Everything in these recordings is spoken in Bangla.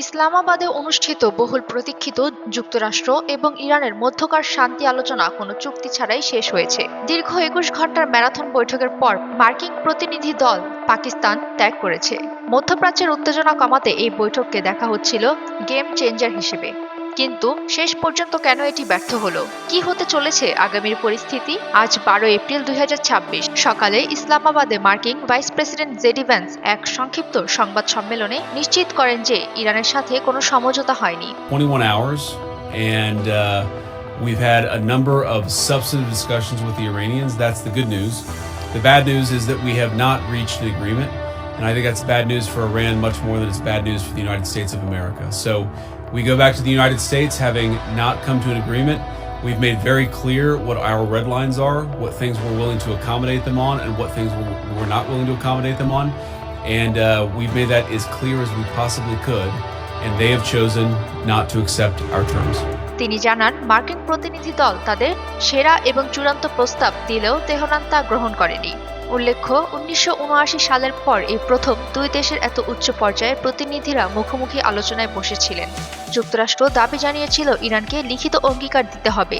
ইসলামাবাদে অনুষ্ঠিত বহুল প্রতীক্ষিত যুক্তরাষ্ট্র এবং ইরানের মধ্যকার শান্তি আলোচনা কোনো চুক্তি ছাড়াই শেষ হয়েছে। দীর্ঘ ২১ ঘণ্টার ম্যারাথন বৈঠকের পর মার্কিন প্রতিনিধি দল পাকিস্তান ত্যাগ করেছে। মধ্যপ্রাচ্যের উত্তেজনা কমাতে এই বৈঠককে দেখা হচ্ছিল গেম চেঞ্জার হিসেবে। কিন্তু শেষ পর্যন্ত কেন এটি ব্যর্থ হলো? কি হতে চলেছে আগামীর পরিস্থিতি? আজ ১২ এপ্রিল ২০২৬ সকালে ইসলামাবাদে মার্কিন ভাইস প্রেসিডেন্ট জেডি ভ্যান্স এক সংক্ষিপ্ত সংবাদ সম্মেলনে নিশ্চিত করেন যে ইরানের সাথে কোনো সমঝোতা হয়নি। 21 hours, and we've had a number of substantive discussions with the Iranians. That's the good news. The bad news is that we have not reached an agreement, and I think that's bad news for Iran much more than it's bad news for the United States of America. So we go back to the United States having not come to an agreement. We've made very clear what our red lines are, what things we're willing to accommodate them on, and what things we're not willing to accommodate them on. And we've made that as clear as we possibly could, and they have chosen not to accept our terms. তিনি জানান, মার্কিন প্রতিনিধি দল তাদের সেরা এবং চূড়ান্ত প্রস্তাব দিলেও তেহরান তা গ্রহণ করেনি। উল্লেখ্য, ১৯৭৯ সালের পর এই প্রথম দুই দেশের এত উচ্চ পর্যায়ে প্রতিনিধিরা মুখোমুখি আলোচনায় বসেছিলেন। যুক্তরাষ্ট্র দাবি জানিয়েছিল ইরানকে লিখিত অঙ্গীকার দিতে হবে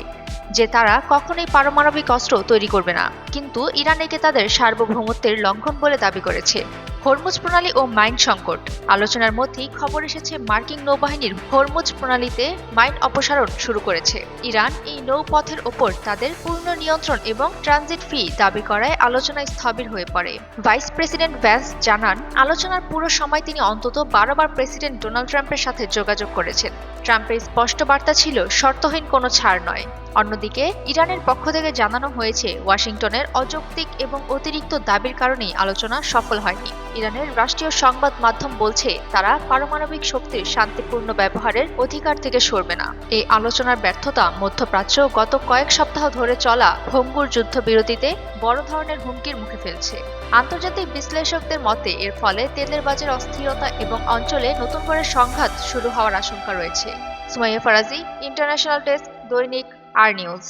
যে তারা কখনোই পারমাণবিক অস্ত্র তৈরি করবে না, কিন্তু ইরান একে তাদের সার্বভৌমত্বের লঙ্ঘন বলে দাবি করেছে। হরমুজ প্রণালী ও মাইন সংকট আলোচনার মধ্যেই খবর এসেছে মার্কিন নৌবাহিনীর হরমুজ প্রণালীতে মাইন অপসারণ শুরু করেছে। ইরান এই নৌপথের ওপর তাদের পূর্ণ নিয়ন্ত্রণ এবং ট্রানজিট ফি দাবি করায় আলোচনায় স্থবির হয়ে পড়ে। ভাইস প্রেসিডেন্ট ভ্যান্স জানান, আলোচনার পুরো সময় তিনি অন্তত ১২ বার প্রেসিডেন্ট ডোনাল্ড ট্রাম্পের সাথে যোগাযোগ করেছেন। ট্রাম্পের স্পষ্ট বার্তা ছিল শর্তহীন কোনো ছাড় নয়। অন্যদিকে ইরানের পক্ষ থেকে জানানো হয়েছে ওয়াশিংটনের অযৌক্তিক এবং অতিরিক্ত দাবির কারণেই আলোচনা সফল হয়নি। ইরানের রাষ্ট্রীয় সংবাদ মাধ্যম বলছে তারা পারমাণবিক শক্তির শান্তিপূর্ণ ব্যবহারের অধিকার থেকে সরবে না। এই আলোচনার ব্যর্থতা মধ্যপ্রাচ্য গত কয়েক সপ্তাহ ধরে চলা ভঙ্গুর যুদ্ধবিরতিতে বড় ধরনের হুমকির মুখে ফেলছে। আন্তর্জাতিক বিশ্লেষকদের মতে এর ফলে তেলের বাজার অস্থিরতা এবং অঞ্চলে নতুন করে সংঘাত শুরু হওয়ার আশঙ্কা রয়েছে। সুমাইয়া ফারাজি, ইন্টারন্যাশনাল ডেস্ক, দৈনিক আর নিউজ।